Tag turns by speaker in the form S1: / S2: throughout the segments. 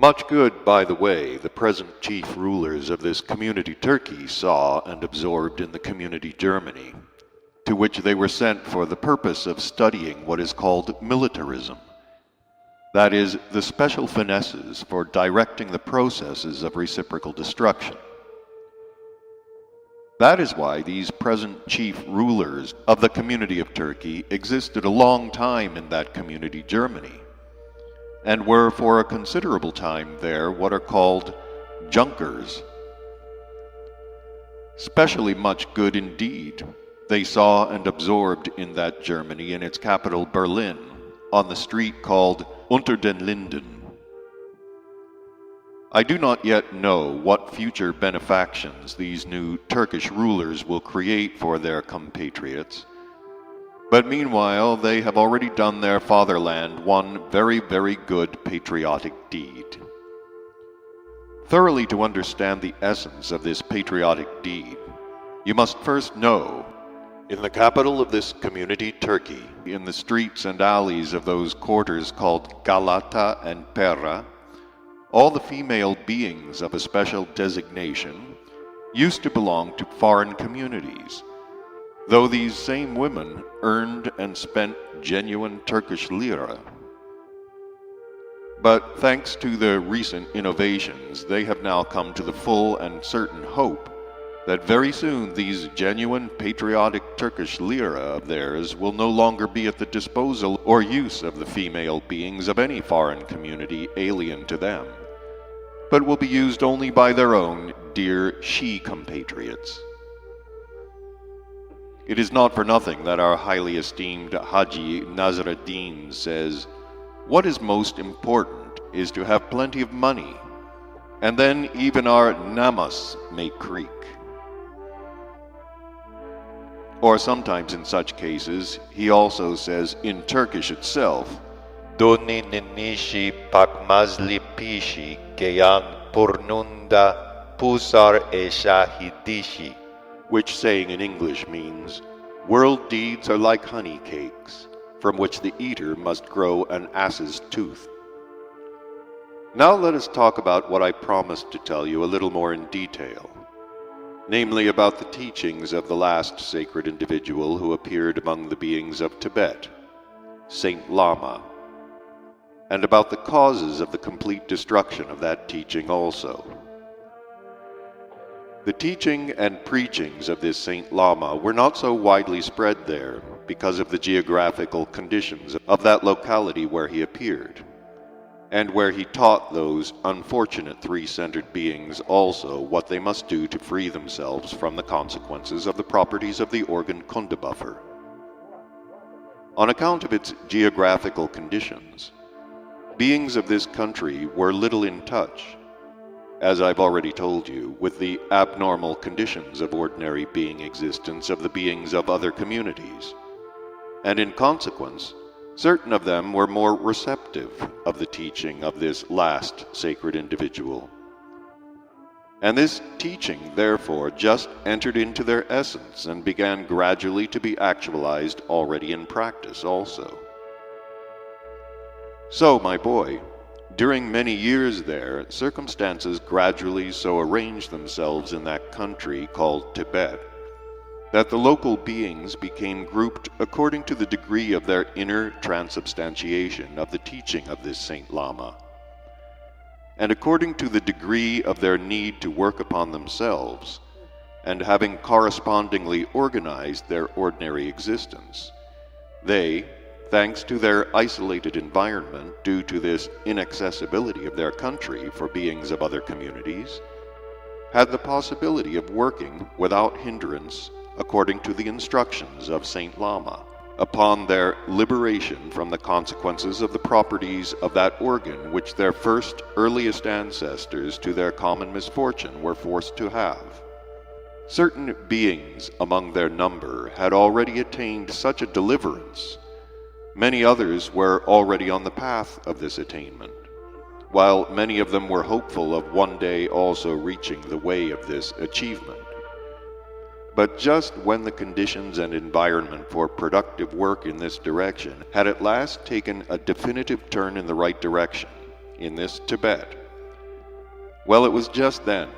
S1: Much good, by the way, the present chief rulers of this community Turkey saw and absorbed in the community Germany, to which they were sent for the purpose of studying what is called militarism. That is, the special finesses for directing the processes of reciprocal destruction. That is why these present chief rulers of the community of Turkey existed a long time in that community Germany, and were for a considerable time there what are called Junkers. Specially much good indeed they saw and absorbed in that Germany in its capital Berlin, on the street called Unter den Linden. I do not yet know what future benefactions these new Turkish rulers will create for their compatriots, but meanwhile they have already done their fatherland one very, very good patriotic deed. Thoroughly to understand the essence of this patriotic deed, you must first know, in the capital of this community Turkey, in the streets and alleys of those quarters called Galata and Pera, all the female beings of a special designation used to belong to foreign communities, though these same women earned and spent genuine Turkish lira. But thanks to the recent innovations, they have now come to the full and certain hope that very soon these genuine patriotic Turkish lira of theirs will no longer be at the disposal or use of the female beings of any foreign community alien to them, but will be used only by their own dear she-compatriots. It is not for nothing that our highly esteemed Haji Nasruddin says, "What is most important is to have plenty of money, and then even our namas may creak." Or sometimes in such cases, he also says in Turkish itself, "Doni ninishi pakmazli pishi geyan purnunda pusar e shahidishi," which saying in English means, "World deeds are like honey cakes, from which the eater must grow an ass's tooth." Now let us talk about what I promised to tell you a little more in detail, namely about the teachings of the last sacred individual who appeared among the beings of Tibet, Saint Lama, and about the causes of the complete destruction of that teaching also. The teaching and preachings of this Saint Lama were not so widely spread there because of the geographical conditions of that locality where he appeared, and where he taught those unfortunate three-centered beings also what they must do to free themselves from the consequences of the properties of the organ Kundabuffer. On account of its geographical conditions, beings of this country were little in touch, as I've already told you, with the abnormal conditions of ordinary being existence of the beings of other communities, and in consequence, certain of them were more receptive of the teaching of this last sacred individual. And this teaching, therefore, just entered into their essence and began gradually to be actualized already in practice also. So, my boy, during many years there, circumstances gradually so arranged themselves in that country called Tibet that the local beings became grouped according to the degree of their inner transubstantiation of the teaching of this Saint Lama, and according to the degree of their need to work upon themselves, and having correspondingly organized their ordinary existence, they, thanks to their isolated environment due to this inaccessibility of their country for beings of other communities, had the possibility of working without hindrance according to the instructions of Saint Lama, upon their liberation from the consequences of the properties of that organ which their first earliest ancestors to their common misfortune were forced to have. Certain beings among their number had already attained such a deliverance. Many others were already on the path of this attainment, while many of them were hopeful of one day also reaching the way of this achievement. But just when the conditions and environment for productive work in this direction had at last taken a definitive turn in the right direction, in this Tibet, Well, it was just then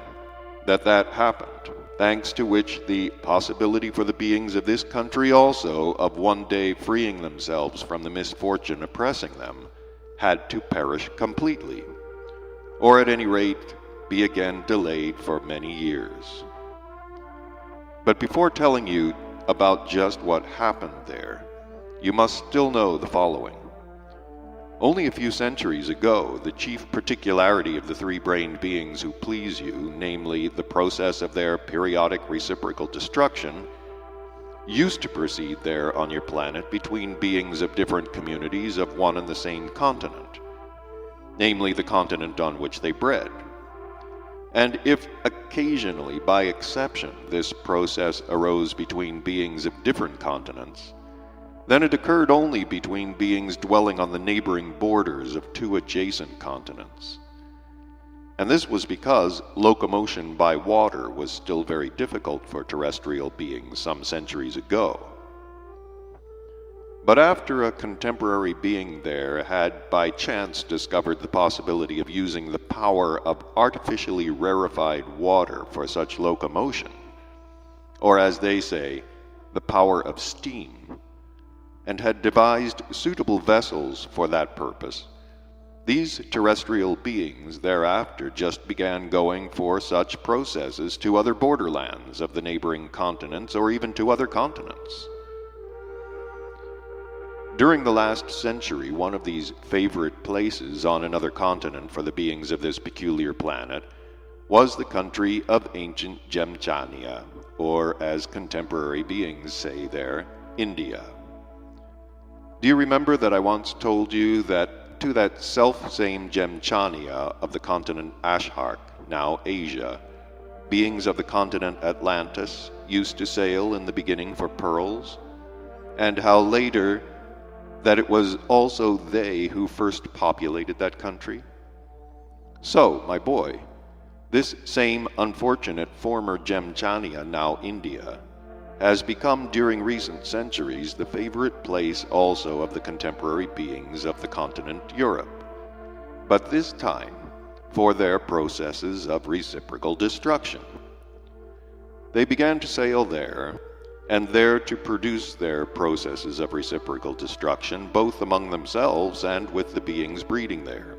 S1: that happened, thanks to which the possibility for the beings of this country also of one day freeing themselves from the misfortune oppressing them had to perish completely, or at any rate be again delayed for many years. But before telling you about just what happened there, you must still know the following. Only a few centuries ago, the chief particularity of the three-brained beings who please you, namely the process of their periodic reciprocal destruction, used to proceed there on your planet between beings of different communities of one and the same continent, namely the continent on which they bred. And if occasionally, by exception, this process arose between beings of different continents, then it occurred only between beings dwelling on the neighboring borders of two adjacent continents. And this was because locomotion by water was still very difficult for terrestrial beings some centuries ago. But after a contemporary being there had by chance discovered the possibility of using the power of artificially rarefied water for such locomotion, or as they say, the power of steam, and had devised suitable vessels for that purpose, these terrestrial beings thereafter just began going for such processes to other borderlands of the neighboring continents or even to other continents. During the last century, one of these favorite places on another continent for the beings of this peculiar planet was the country of ancient Jemchania, or as contemporary beings say there, India. Do you remember that I once told you that to that self-same Jemchania of the continent Ashark, now Asia, beings of the continent Atlantis used to sail in the beginning for pearls, and how later that it was also they who first populated that country? So, my boy, this same unfortunate former Jemchania, now India, has become during recent centuries the favorite place also of the contemporary beings of the continent Europe, but this time for their processes of reciprocal destruction. They began to sail there, and there to produce their processes of reciprocal destruction, both among themselves and with the beings breeding there.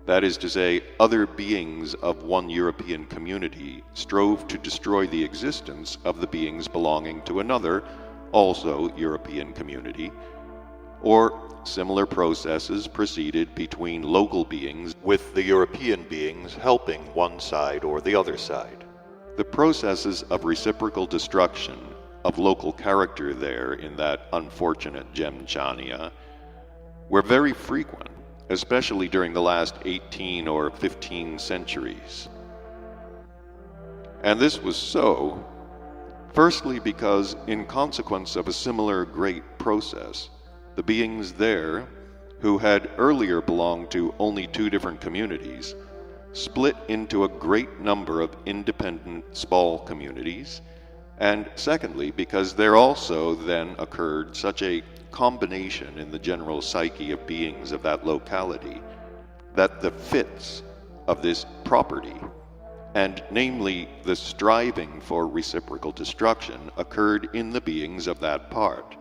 S1: That is to say, other beings of one European community strove to destroy the existence of the beings belonging to another, also European community, or similar processes proceeded between local beings, with the European beings helping one side or the other side. The processes of reciprocal destruction of local character there in that unfortunate Jemchania were very frequent, especially during the last 18 or 15 centuries. And this was so, firstly because in consequence of a similar great process, the beings there, who had earlier belonged to only two different communities, split into a great number of independent small communities, and secondly because there also then occurred such a combination in the general psyche of beings of that locality that the fits of this property, and namely the striving for reciprocal destruction, occurred in the beings of that part.